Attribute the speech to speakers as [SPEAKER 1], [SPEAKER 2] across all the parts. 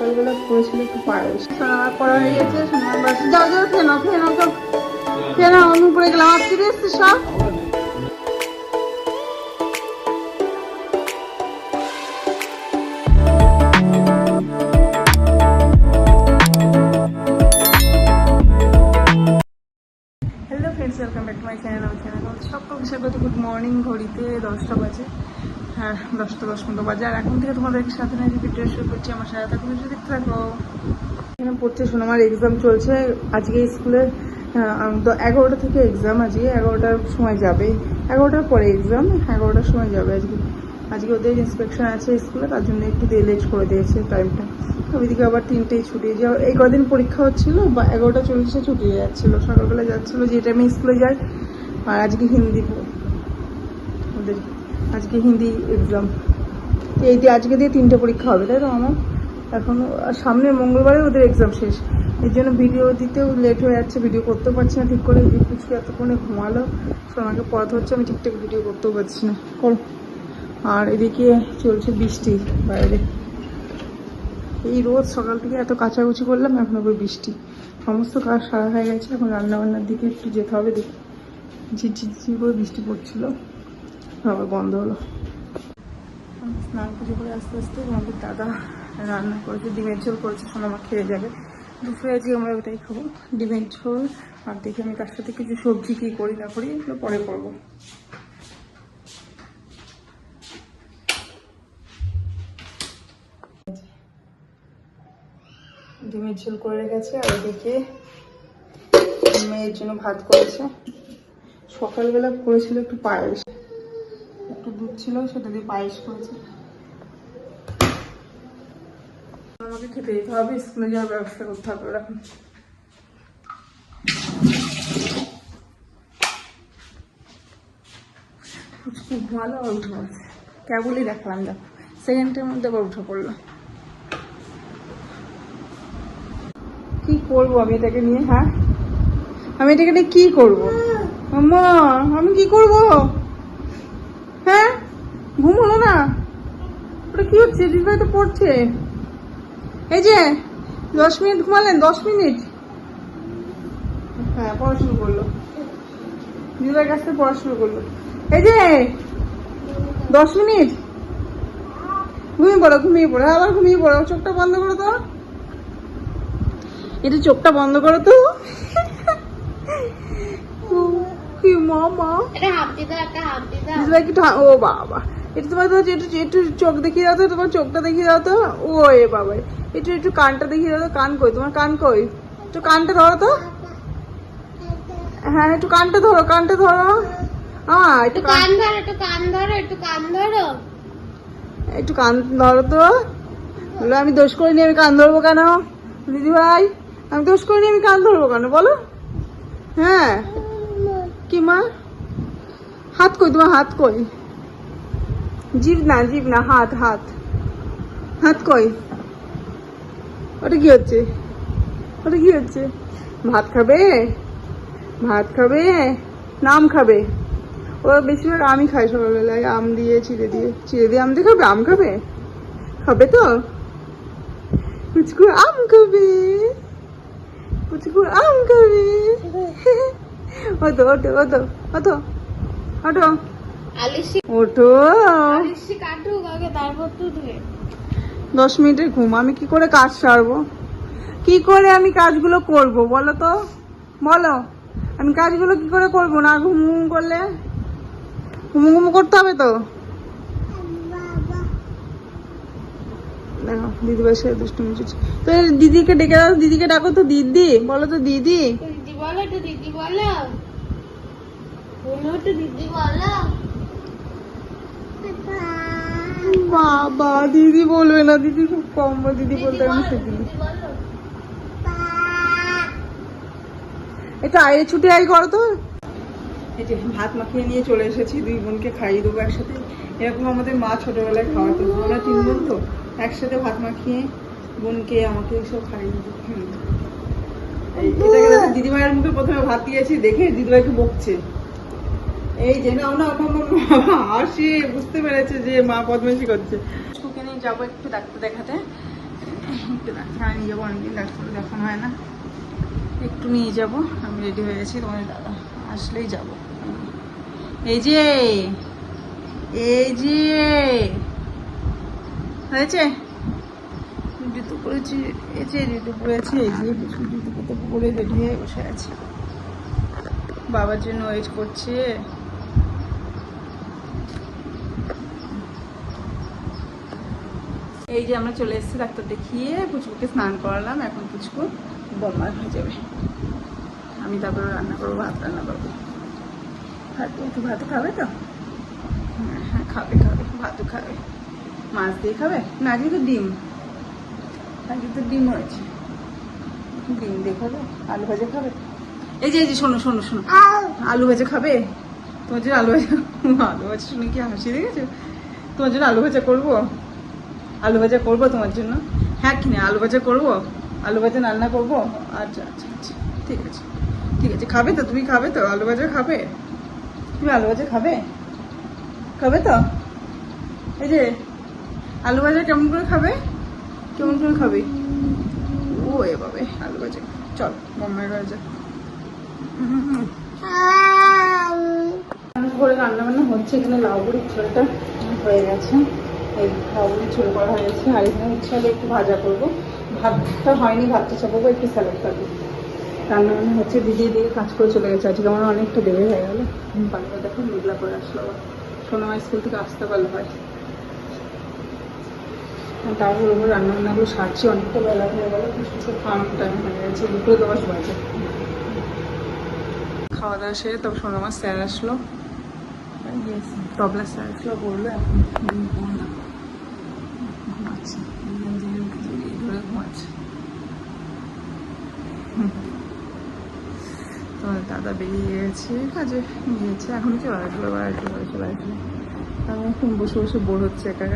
[SPEAKER 1] সকালবেলা করেছিল একটু পায়েস, সোনামার পড়া হয়ে গেছে। সোনামার বাসে যাও যাও, খেয়ে নাও খেয়ে নাও, সব খেয়ে নাও। আমি উপরে গেলাম, আর ফিরে এসছে সব। Hello friends, welcome back to my channel. আমার চ্যানেল সকলকে স্বাগত। Good morning. ঘড়িতে 10টা বাজে, হ্যাঁ 10টা 10 মতো বাজে। আর এখন থেকে তোমাদেরকে সাথে নিয়ে ভিডিও শুরু করছি। আমার সাথে থাকো, যদি দেখতে থাকো। এখানে পড়ছে সোনামার এক্সাম চলছে আজকে স্কুলে। 11টা থেকে এক্সাম, আজকে 11টার সময় যাবে। 11টার পরে এক্সাম, 11টার সময় যাবে আজকে ওদের ইন্সপেকশন আছে স্কুলে, তার জন্য একটু লেট করে দিয়েছে টাইমটা। ওইদিকে আবার 3টেই ছুটি। এই কদিন পরীক্ষা হচ্ছিল, 11:40 ছুটি হয়ে যাচ্ছিলো, সকালবেলা যাচ্ছিলো যে টাইমে স্কুলে যায়। আর আজকে হিন্দি, ওদের আজকে হিন্দি এক্সাম। আজকে দিয়ে 3টে পরীক্ষা হবে, তাই তো আমার এখনো সামনের মঙ্গলবারে ওদের এক্সাম শেষ। এর জন্য ভিডিও দিতেও লেট হয়ে যাচ্ছে, ভিডিও করতেও পারছি না ঠিক করে। কিছু এতক্ষণে ঘুমালো, সোনাকে পড়াতে হচ্ছে, আমি ঠিকঠাক ভিডিও করতেও পারছি না। আর এদিকে চলছে বৃষ্টি বাইরে। এই রোজ সকাল থেকে এত কাচাকুচি করলাম, এখন আবার বৃষ্টি। সমস্ত কাজ সারা হয়ে গেছে, এখন রান্নাবান্নার দিকে একটু যেতে হবে। দেখি ঝিরঝির করে বৃষ্টি পড়ছিল, আবার বন্ধ হলো। স্নান পুজো করে আস্তে আস্তে আমাদের দাদা রান্না করেছে, ডিমের ঝোল করেছে, সোনামা খেয়ে যাবে। দুপুরে আজকে আমরা ওটাই খাবো, ডিমের ঝোল। আর দেখি আমি তার সাথে কিছু সবজি কী করি না করি এগুলো পরে করবো। ডিমের ঝোল করে রেখেছে, আর এদিকে মেয়ের জন্য ভাত করেছে। সকালবেলা করেছিল একটু পায়েস, একটু দুধ ছিল, সেটা দিয়ে পায়েস করেছে। আমাকে খেতে যেতে হবে, স্কুলে যাওয়ার ব্যবস্থা করতে হবে ওরকম। খুব ঘুমালো, আর উঠে পড়ছে। কেবলই দেখালাম, দেখো সেকেন্ডের মধ্যে আবার উঠে পড়লো। কি করবো আমি এটাকে নিয়ে? হ্যাঁ, আমি এটাকে নিয়ে কি করবো? আম্মা আমি কি করবো? হ্যাঁ, ঘুম হলো না? ওটা কি হচ্ছে? দিদিভাই তো পড়ছে। এই যে 10 মিনিট ঘুমালেন, 10 মিনিট। হ্যাঁ, পড়া শুরু করলো, দিদিভাইয়ের কাছ থেকে পড়া শুরু করলো। এই যে 10 মিনিট ঘুমিয়ে পড়ো, ঘুমিয়ে পড়ো, আবার ঘুমিয়ে পড়ো। চোখটা বন্ধ করো তো, এটা চোখটা বন্ধ করো তো। কি মামা, ও বাবা, এটা তোমার একটু চোখ দেখিয়ে দাও তো, তোমার চোখটা দেখিয়ে দাও তো। ও এ বাবা, একটু কানটা দেখিয়ে দাও তো। কান কই তোমার? কান কই? একটু কানটা ধরো তো। হ্যাঁ, একটু কানটা ধরো, কানটা ধরো। একটু কান ধরো, একটু কান ধরো, একটু কান ধরো, একটু কান ধরো তো। আমি দোষ করিনি, আমি কান ধরবো কেন? দিদি ভাই, আমি দোষ করিনি, আমি কান ধরবো কেন বলো? হ্যাঁ, কি মা? হাত কই তোমার? হাত কই? জিভ না, জিভ না, হাত, হাত, হাত কই? ওটা কি হচ্ছে? ওটা কি হচ্ছে? ভাত খাবে? ভাত খাবে? নাম খাবে? ও বেশিরভাগ আমই খায় সকালবেলায়, আম দিয়ে চিড়ে দিয়ে আম দিয়ে খাবে। আম খাবে? খাবে তো? কুচকু আম খাবে, কুচকু আম খাবে। ওতো ওটো ওটো ওটো ওটো ওটো। 10 মিনিটের ঘুম, আমি কি করে কাজ সারবো? কি করে আমি কাজগুলো করবো বলো তো? বলো, আমি কাজগুলো কি করে করবো? না ঘুম ঘুম করলে? ঘুম ঘুম করতে হবে তো। দেখো দিদিভাই সে দুষ্টুমি করছে। তো দিদিকে ডেকে দাও, দিদিকে ডাকো তো। দিদি বলো তো, দিদি বলো তো, দিদি বলো, দিদি বলো। বাবা দিদি বলবে না, দিদি খুব কম দিদি বলতে। আমি সেদিন একটু আয়ে ছুটে আই করো তো। এই যে ভাত মাখিয়ে নিয়ে চলে এসেছি, 2 বোনকে খাইয়ে দেবো একসাথে। এরকম আমাদের মা ছোটবেলায় খাওয়াতো, আমরা 3 বোন তো একসাথে ভাত মাখিয়ে বোনকে আমাকে সব খাইয়ে দিত। দিদিভাইয়ের মুখে প্রথমে ভাত দিয়েছি দেখে দিদিভাইকে বকছে। এই যে না না হাসি, বুঝতে পেরেছে যে মা বদমাইশি করছে। স্কুলকে নিয়ে যাবো একটু ডাক্তার দেখাতে। একটু ডাক্তার নিয়ে যাবো, অনেকদিন ডাক্তার দেখানো হয় না, একটু নিয়ে যাব। আমি রেডি হয়ে গেছি, তোমার দাদা আসলেই যাব। এই যে হয়েছে, জুতো পরেছি, এই যে জুতো পরেছি, এই যে জুতো পরে রেডি হয়ে বসে আছে, বাবার জন্য ওয়েট করছে। এই যে আমরা চলে এসেছি ডাক্তার দেখিয়ে, পুচকুকে স্নান করালাম, এখন পুচকু বমার হয়ে যাবে। আমি তারপরে রান্না করবো, ভাত রান্না করবো। একটু ভাতও খাবে তো? হ্যাঁ খাবে, ভাতও খাবে। মাছ দিয়ে খাবে না? আজকে তো ডিম, ডিম হয়েছে, ডিম দিয়ে খাবে। আলু ভাজা খাবে? এই যে শোনো, আলু ভাজা খাবে? তোমার জন্য আলু ভাজা শুনে কি হাসি দেখেছো? তোমার জন্য আলু ভাজা করবো, তোমার জন্য। হ্যাঁ কিনে আলু ভাজা করবো, আলু ভাজা রান্না করবো। আচ্ছা, ঠিক আছে, খাবে তো? তুমি খাবে তো আলু ভাজা? তুমি আলু ভাজা খাবে তো? এই যে আলু ভাজা কেমন করে খাবে? ও এভাবে আলু ভাজা। চল মাম্মার ভাজা। ঘরে রান্না বান্না হচ্ছে, এখানে লাউ বড়ির ঝোলটা হয়ে গেছে, এই লাউ বড়ির ঝোল করা হয়ে গেছে। আর এখানে ইচ্ছা হলে একটু ভাজা করবো, ভাতটা হয়নি, ভাতটা চাপাবো, একটু স্যালাড করবো। রান্না বান্না হচ্ছে, দিদি কাজ করে চলে গেছে, আজকে আমার অনেকটা দেরি হয়ে গেলো। পানিটা দেখো মেঘলা করে আসলো, সোনামা স্কুল থেকে আসতে পারলে হয়। তারপর ওপর রান্নাবান্নাগুলো সারছি, অনেকটা বেলা হয়ে গেলো, কিছু খাওয়ানোর টাইম হয়ে গেছে, 2:10 বাজে। খাওয়া দাওয়া সেরে তবে সোনামার স্যার আসলো, তবলা স্যার আসলো, বললো এখন ঘুমাচ্ছে। তোমার দাদা বেরিয়ে গেছে কাজে, গিয়েছে, এখনই চলে আসলো, চলে আসলো। আমি এখন বসে বসে বোর হচ্ছে একা।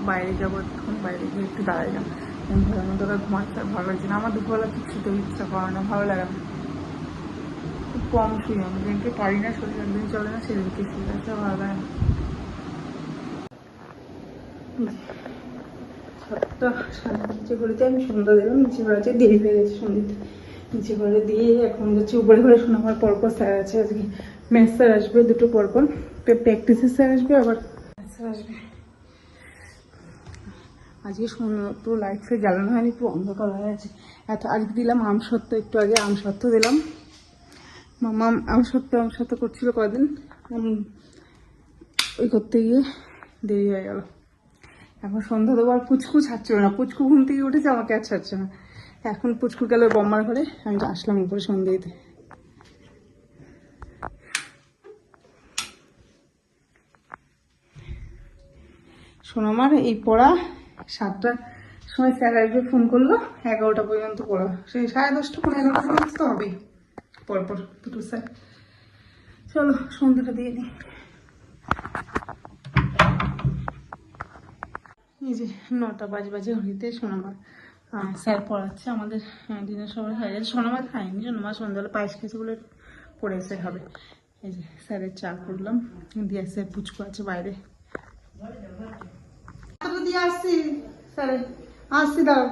[SPEAKER 1] বাইরে যাবো, এখন বাইরে গিয়ে একটু দাঁড়াইলাম, ঘরের মধ্যে ঘুমাচ্ছে, আর ভালো লাগছে না আমার। দুপুরবেলা ঠিক শুতে ইচ্ছা করে না, ভালো লাগে না, খুব কম শুই আমি, যেদিনকে পারি না, শরীর একদিন চলে না, সেদিনকে শুয়ে আছে, ভালো লাগে না। 7:30 ঘড়িতে আমি সন্ধ্যা দিলাম, নিচে ঘরে দেরি হয়ে গেছে সন্ধ্যেতে। নিচে ঘরে দিয়ে এখন যাচ্ছি উপরে ঘরে। শোনাবার পরপর স্যার আছে আজকে, ম্যাথ স্যার আসবে, দুটো পরপর প্র্যাকটিসের স্যার আসবে, আবার স্যার আসবে। আজকে পুরো লাইট ফের জ্বালানো হয়নি, পুরো অন্ধকার হয়ে আছে। আজকে দিলাম আমসত্ত্ব, একটু আগে আমসত্ত্ব দিলাম। মামা আমসত্ত্ব করছিল কদিন, ওই করতে গিয়ে দেরি হয়ে গেল। এখন সন্ধ্যা দেবো, আর পুচকু ছাড়ছিল না, পুচকু ঘুম থেকে উঠেছে, আমাকে আর ছাড়ছে না। এখন পুচকু গেল বম্মার ঘরে, আমি আসলাম উপরে সন্ধ্যে দিতে। সোনামার এই পড়া 7টার সময় স্যার আসবে, ফোন করলো, 11টা পর্যন্ত পড়া, সেই 10:30 11টা পর্যন্ত তো হবেই পরপর দুটো স্যার। চলো সন্ধ্যাটা দিয়ে দিই। এই যে 9টা বাজে হইতে সোনামার স্যার পড়াচ্ছে আমাদের, দিনের সময় হয়ে গেছে। সোনামার খায়নি, সোনামার সন্ধ্যাবেলা পায়েস খেয়েছে বলে পড়ে এসে খাবে। এই যে স্যারের চা করলাম, দিয়ে স্যার পুচকু আছে বাইরে, দিয়ে আসছি স্যারে, আসছি দাও।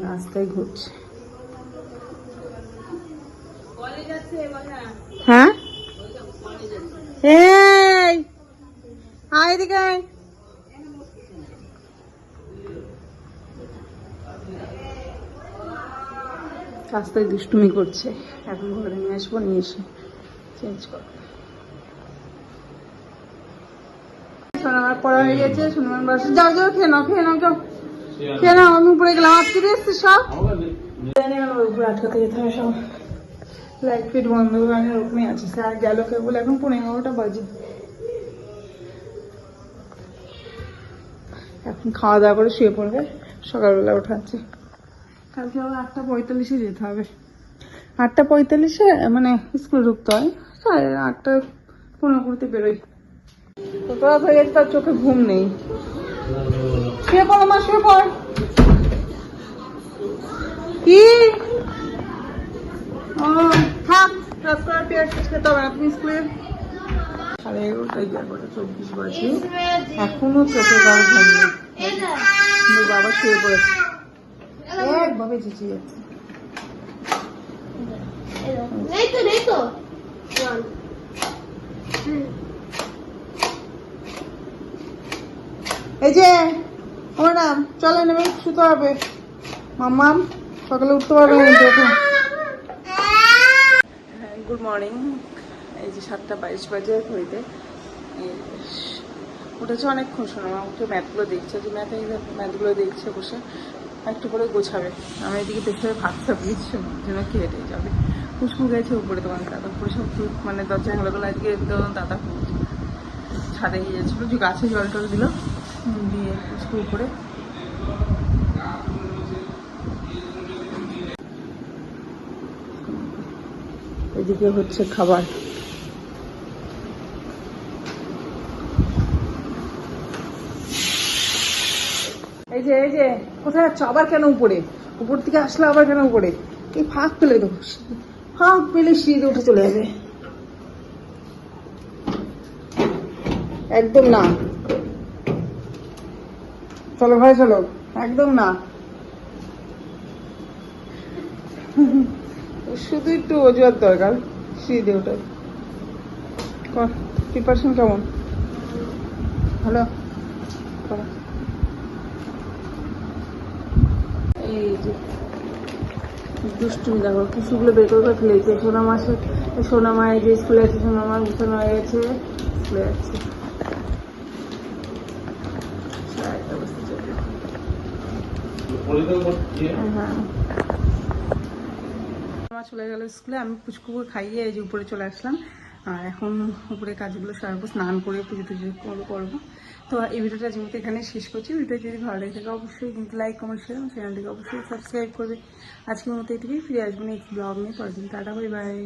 [SPEAKER 1] রাস্তায় ঘুরছে। হ্যাঁ এই আয় এদিকে আয়। রাস্তায় দুষ্টুমি করছে, এখন ঘরে নিয়ে আসবো, নিয়ে এসে চেঞ্জ করবো। সোনামার পড়া হয়ে গেছে, সোনামার বাসে যাও খেয়ে নাও আমি উপরে গেলাম। আজকে এসছি সব উপরে আটকাতে যেতে হবে, সব লাইট ফিট বন্ধ করে ওরকমই আছে। স্যার গেল কেবল, এখন 11:30 বাজে। এখন খাওয়া দাওয়া করে শুয়ে পড়বে, সকালবেলা ওঠাচ্ছে। কালকে আবার 8:45 যেতে হবে, 8:45 মানে স্কুল ঢুকতে হয়, 8:15 বেরোই। তো তোরা হয়ে গেছে, তার চোখে ঘুম নেই। শুয়ে পড়ো মা, শুয়ে পড়। কি ও থাক, রাস্তায় পেঁয়াজ খেতে হবে না। তুমি স্কুলে 11:30 বাজে, এখনো চোখে গাও ঘুম নেই। বাবা শুয়ে পড়েছে, একভাবে চেঁচিয়ে যাচ্ছে। এই যে আমার নাম, চলে নেবে, শুতে হবে। মাম্মাম সকালে উঠতে পারবে না কিন্তু এখন। Good morning. এই যে 7:22 বাজে ঘড়িতে। উঠেছে অনেকক্ষণ, শোনা মা উঠে ম্যাথগুলো দেখছে, যে ম্যাথগুলো দেখছে বসে, একটু করে গোছাবে। আমি এদিকে দেখে ভাত চাপিয়েছি, যেন খেয়ে যাবে। খুশবু গেছে উপরে, তোমার দাদা উপরে সব মানে দরজা জানলাগুলো আজকে দাদা ছাদে গিয়ে যাচ্ছিলো, যে গাছে জল টল দিল দিয়ে খুশবু উপরে। এদিকে হচ্ছে খাবার। এই যে কোথায় যাচ্ছ আবার? কেন উপরে? উপর থেকে আসলে আবার কেন উপরে? এই ফাঁক পেলে দেবো, ফাঁক পেলে সিঁড়িতে উঠে চলে যাবে। একদম না, চলো ভাই চলো, একদম না। শুধু একটু অজুহাত দরকার সিঁড়িতে ওঠার। প্রিপারেশন কেমন? ভালো। এই যে দুষ্টুমি দেখো, কিছুগুলো বের করে ফেলেছে। সোনা মায়ের যে স্কুলে আছে, সোনা মা গুছানো হয়ে গেছে, স্কুলে যাচ্ছে। হ্যাঁ, মা চলে গেল স্কুলে, আমি পুচকুকে খাইয়ে এই যে উপরে চলে আসলাম। আর এখন উপরে কাজগুলো সারবো, স্নান করে পুজো টুজো করবো। তো এই ভিডিওটা যেমন এখানে শেষ করছি। ভিডিও যদি ভালো লাগে থাকে অবশ্যই কিন্তু লাইক কমেন্ট শেয়ার, চ্যানেলটিকে অবশ্যই সাবস্ক্রাইব করবে। আজকের মতো এটুকুই, ফিরে আসবেন এই ব্লগ নিয়ে পরের দিন। Tata, bye bye.